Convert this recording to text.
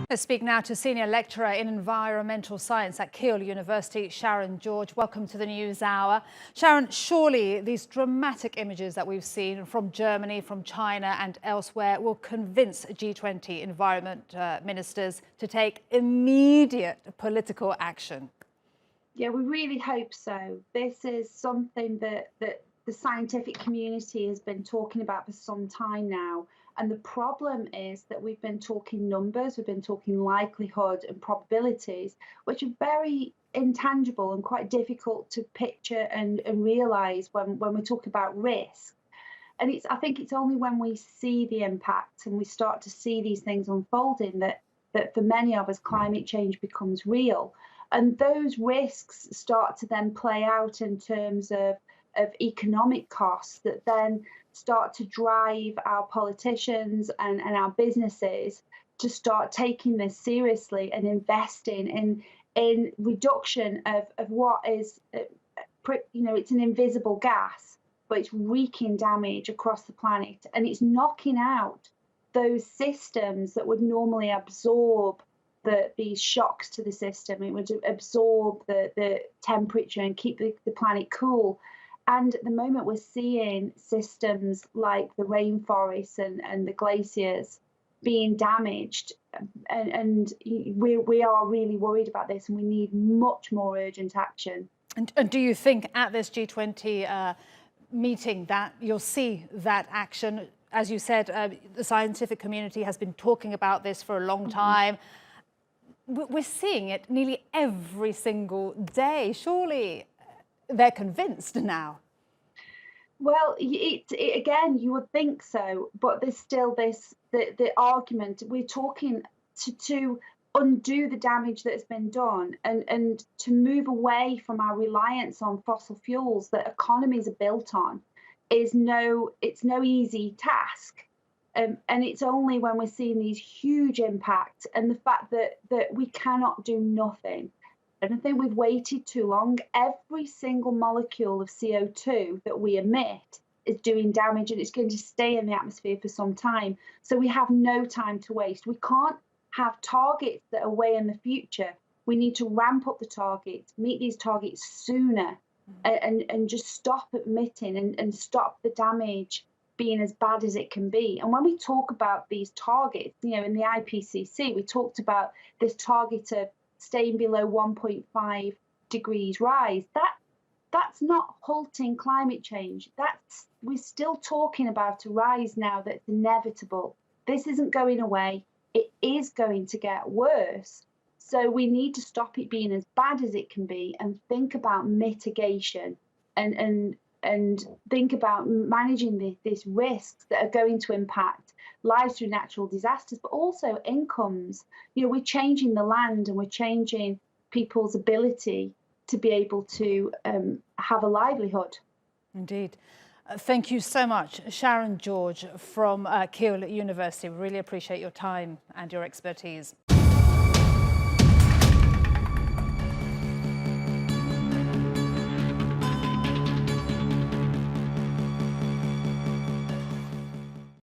Let's speak now to Senior Lecturer in Environmental Science at Keele University, Sharon George. Welcome to the News Hour. Sharon, surely these dramatic images that we've seen from Germany, from China and elsewhere will convince G20 environment ministers to take immediate political action. Yeah, we really hope so. This is something that the scientific community has been talking about for some time now. And the problem is that we've been talking numbers, we've been talking likelihood and probabilities, which are very intangible and quite difficult to picture and realise when we talk about risk. And I think it's only when we see the impact and we start to see these things unfolding that for many of us, climate change becomes real. And those risks start to then play out in terms of economic costs that then start to drive our politicians and our businesses to start taking this seriously and investing in reduction of what is, it's an invisible gas, but it's wreaking damage across the planet, and it's knocking out those systems that would normally absorb these shocks to the system. It would absorb the temperature and keep the planet cool. And at the moment, we're seeing systems like the rainforests and the glaciers being damaged. And we are really worried about this, and we need much more urgent action. And do you think at this G20 meeting that you'll see that action? As you said, the scientific community has been talking about this for a long time. We're seeing it nearly every single day. Surely they're convinced now. Well, again, you would think so, but there's still the argument. We're talking to undo the damage that has been done and to move away from our reliance on fossil fuels that economies are built on it's no easy task. And it's only when we're seeing these huge impacts and the fact that we cannot do nothing. And I think we've waited too long. Every single molecule of CO2 that we emit is doing damage, and it's going to stay in the atmosphere for some time. So we have no time to waste. We can't have targets that are way in the future. We need to ramp up the targets, meet these targets sooner, and just stop emitting and stop the damage being as bad as it can be. And when we talk about these targets, in the IPCC, we talked about this target of staying below 1.5 degrees rise. That's not halting climate change. We're still talking about a rise now that's inevitable. This isn't going away. It is going to get worse. So we need to stop it being as bad as it can be and think about mitigation and think about managing these risks that are going to impact lives through natural disasters, but also incomes. We're changing the land and we're changing people's ability to be able to have a livelihood. Indeed. Thank you so much, Sharon George from Keele University. We really appreciate your time and your expertise.